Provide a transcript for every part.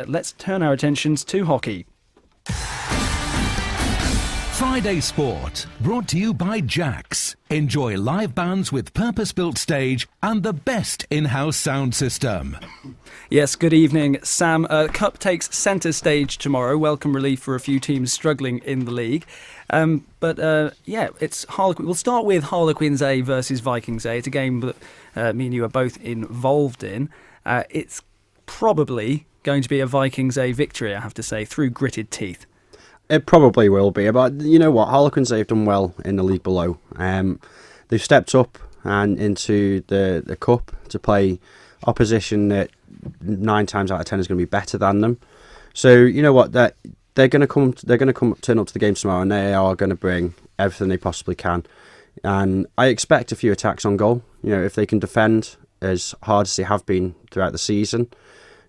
let's turn our attentions to hockey. Friday Sport, brought to you by Jax. Enjoy live bands with purpose-built stage and the best in-house sound system. Yes, good evening, Sam. Cup takes centre stage tomorrow. Welcome relief for a few teams struggling in the league. It's Harlequin. We'll start with Harlequins A versus Vikings A. It's a game that me and you are both involved in. It's probably going to be a Vikings A victory, I have to say, through gritted teeth. It probably will be, but you know what? Harlequins, they've done well in the league below. They've stepped up and into the cup to play opposition that 9 times out of 10 is going to be better than them. So you know what? They're going to come. They're going to turn up to the game tomorrow, and they are going to bring everything they possibly can. And I expect a few attacks on goal. You know, if they can defend as hard as they have been throughout the season,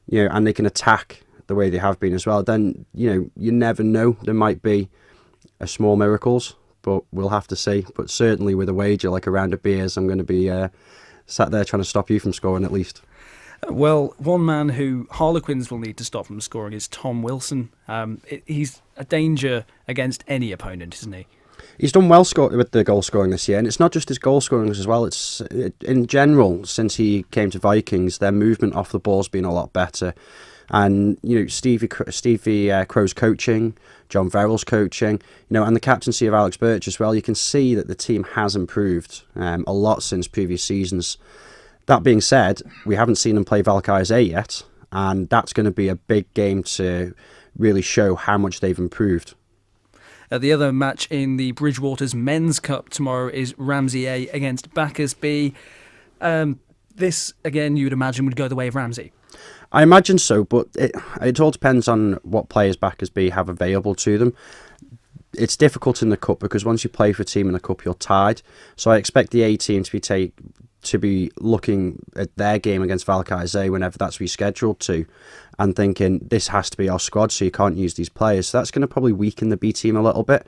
you know, and they can attack the way they have been as well, then, you know, you never know. There might be a small miracles, but we'll have to see. But certainly with a wager like a round of beers, I'm going to be sat there trying to stop you from scoring at least. Well, one man who Harlequins will need to stop from scoring is Tom Wilson. He's a danger against any opponent, isn't he? He's done well with the goal scoring this year, and it's not just his goal scoring as well. It's in general, since he came to Vikings, their movement off the ball's been a lot better. And, you know, Stevie Crow's coaching, John Verrill's coaching, you know, and the captaincy of Alex Birch as well, you can see that the team has improved a lot since previous seasons. That being said, we haven't seen them play Valkyries A yet, and that's going to be a big game to really show how much they've improved. The other match in the Bridgewater's Men's Cup tomorrow is Ramsey A against Bacchus B. This, again, you would imagine would go the way of Ramsey. I imagine so, but it all depends on what players Bacchus B have available to them. It's difficult in the cup because once you play for a team in the cup, you're tied. So I expect the A team to be looking at their game against Valkyries A whenever that's rescheduled to, and thinking this has to be our squad, so you can't use these players. So that's going to probably weaken the B team a little bit.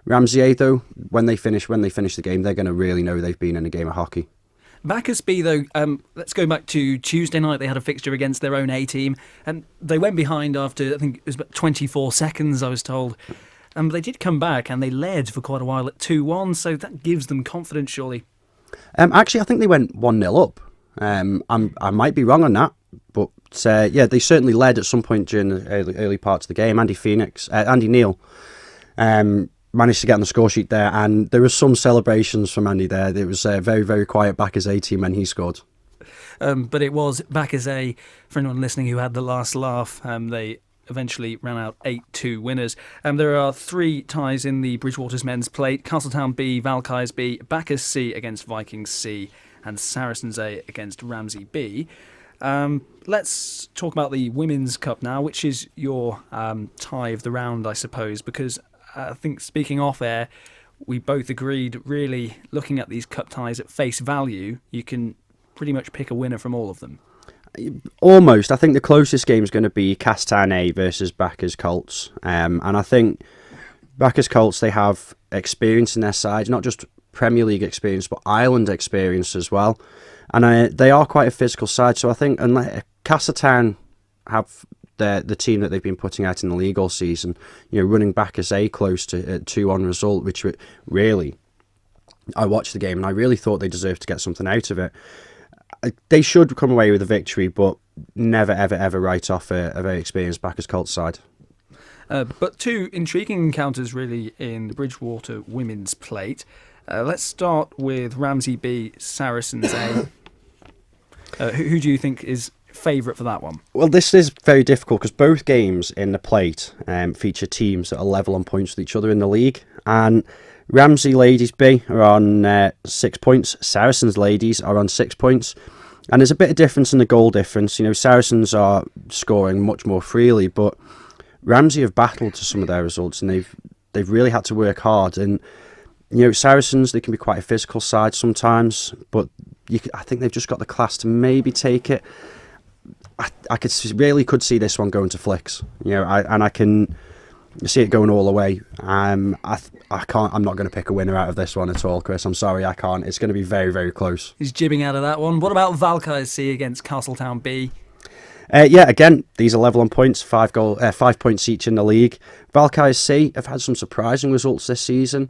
Ramsey A, though, when they finish the game, they're going to really know they've been in a game of hockey. Bacchus B, though, let's go back to Tuesday night. They had a fixture against their own A team, and they went behind after, I think it was about 24 seconds, I was told. But they did come back, and they led for quite a while at 2-1, so that gives them confidence, surely. Actually, I think they went 1-0 up. I might be wrong on that, but they certainly led at some point during the early parts of the game. Andy Neal managed to get on the score sheet there, and there was some celebrations from Andy there. It was very, very quiet back as A team when he scored. But it was back as A, for anyone listening who had the last laugh. They eventually ran out 8-2 winners. There are 3 ties in the Bridgewater's Men's Plate: Castletown B, Valkyries B, Bacchus C against Vikings C, and Saracens A against Ramsey B. Let's talk about the Women's Cup now, which is your tie of the round, I suppose, because I think, speaking off air, we both agreed, really, looking at these cup ties at face value, you can pretty much pick a winner from all of them. Almost. I think the closest game is going to be Castan A versus Bacchus Colts. And I think Bacchus Colts, they have experience in their side, not just Premier League experience, but Ireland experience as well. And they are quite a physical side. So I think unless Castletown have the team that they've been putting out in the league all season, you know, running Bacchus A close to a 2-1 result, which really, I watched the game and I really thought they deserved to get something out of it. They should come away with a victory, but never, ever, ever write off a very experienced Bacchus Colts side. But 2 intriguing encounters, really, in the Bridgewater Women's Plate. Let's start with Ramsey B, Saracens A. Who do you think is favourite for that one? Well, this is very difficult because both games in the plate feature teams that are level on points with each other in the league. And Ramsey Ladies B are on 6 points. Saracens Ladies are on 6 points. And there's a bit of difference in the goal difference. You know, Saracens are scoring much more freely, but Ramsey have battled to some of their results, and they've really had to work hard. And you know, Saracens, they can be quite a physical side sometimes, but I think they've just got the class to maybe take it. I could see this one going to flicks, you know, I can see it going all the way. I'm not going to pick a winner out of this one at all, Chris. I'm sorry, I can't. It's going to be very, very close. He's jibbing out of that one. What about Valkyries C against Castletown B? Yeah, again, these are level on points, 5 points each in the league. Valkyries C have had some surprising results this season.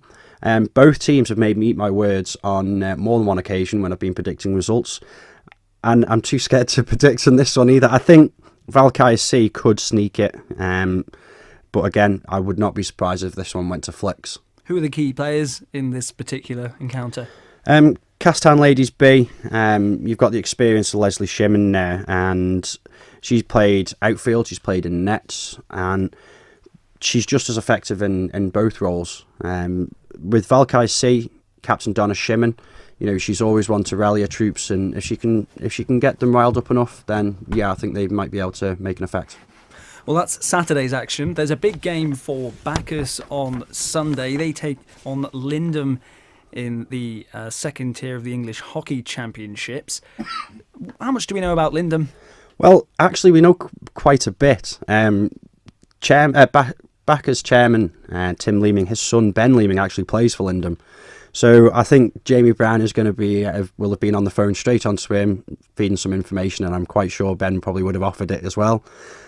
Both teams have made me eat my words on more than one occasion when I've been predicting results. And I'm too scared to predict on this one either. I think Valkyries C could sneak it. But again, I would not be surprised if this one went to flicks. Who are the key players in this particular encounter? Castown Ladies B, you've got the experience of Leslie Shimon there, and she's played outfield, she's played in nets, and she's just as effective in both roles. With Valkyrie C, Captain Donna Shimon, she's always one to rally her troops, and if she can get them riled up enough, then yeah, I think they might be able to make an effect. Well, that's Saturday's action. There's a big game for Bacchus on Sunday. They take on Lindum in the second tier of the English Hockey Championships. How much do we know about Lindum? Well, actually, we know quite a bit. Bacchus chairman Tim Leeming, his son Ben Leeming actually plays for Lindum. So I think Jamie Brown is going to will have been on the phone straight onto him, feeding some information, and I'm quite sure Ben probably would have offered it as well.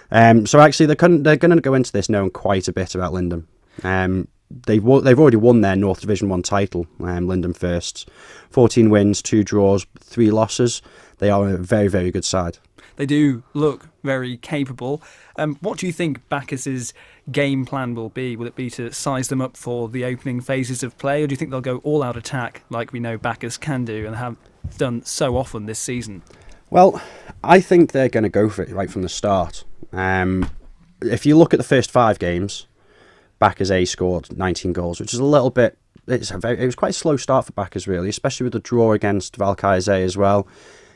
So actually, they're going to go into this knowing quite a bit about Lindum. They've already won their North Division 1 title, Lindum first. 14 wins, 2 draws, 3 losses. They are a very, very good side. They do look very capable. What do you think Bacchus's game plan will be? Will it be to size them up for the opening phases of play, or do you think they'll go all-out attack like we know Bacchus can do and have done so often this season? Well, I think they're going to go for it right from the start. If you look at the first 5 games, Bacchus A scored 19 goals, which is a little bit... It was quite a slow start for Bacchus, really, especially with the draw against Valkyries A as well.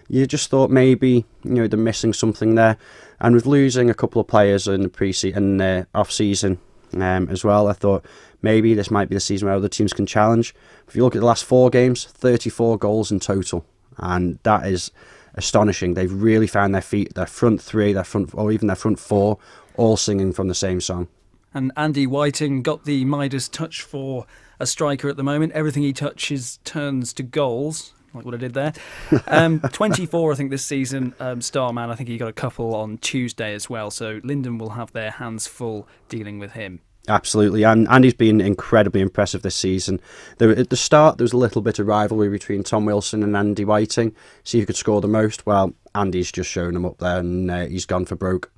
You just thought maybe they're missing something there, and with losing a couple of players in the off-season as well, I thought maybe this might be the season where other teams can challenge. If you look at the last 4 games, 34 goals in total, and that is astonishing. They've really found their feet. Their front 3, or even their front 4, all singing from the same song. And Andy Whiting got the Midas touch for a striker at the moment. Everything he touches turns to goals, like what I did there. 24, I think, this season, star man. I think he got a couple on Tuesday as well. So Lindum will have their hands full dealing with him. Absolutely, and Andy's been incredibly impressive this season. At the start, there was a little bit of rivalry between Tom Wilson and Andy Whiting. See who could score the most. Well, Andy's just shown him up there, and he's gone for broke.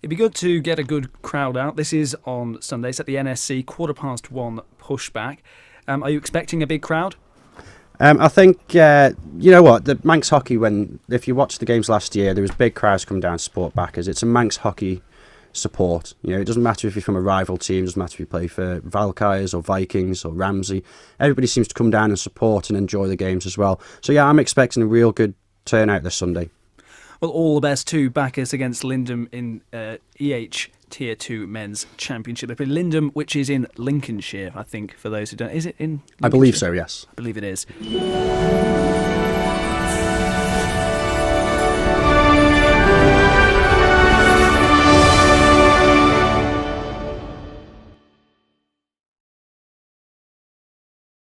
It'd be good to get a good crowd out. This is on Sunday. It's at the NSC, 1:15 pushback. Are you expecting a big crowd? I think, you know what, the Manx Hockey, if you watched the games last year, there was big crowds coming down to support Bacchus. It's a Manx Hockey support. It doesn't matter if you're from a rival team, it doesn't matter if you play for Valkyries or Vikings or Ramsey. Everybody seems to come down and support and enjoy the games as well. So yeah, I'm expecting a real good turnout this Sunday. Well, all the best to Bacchus against Lindum in EH Tier 2 Men's Championship. They play Lindum, which is in Lincolnshire, I think, for those who don't... Is it in Lincolnshire? I believe so, yes. I believe it is.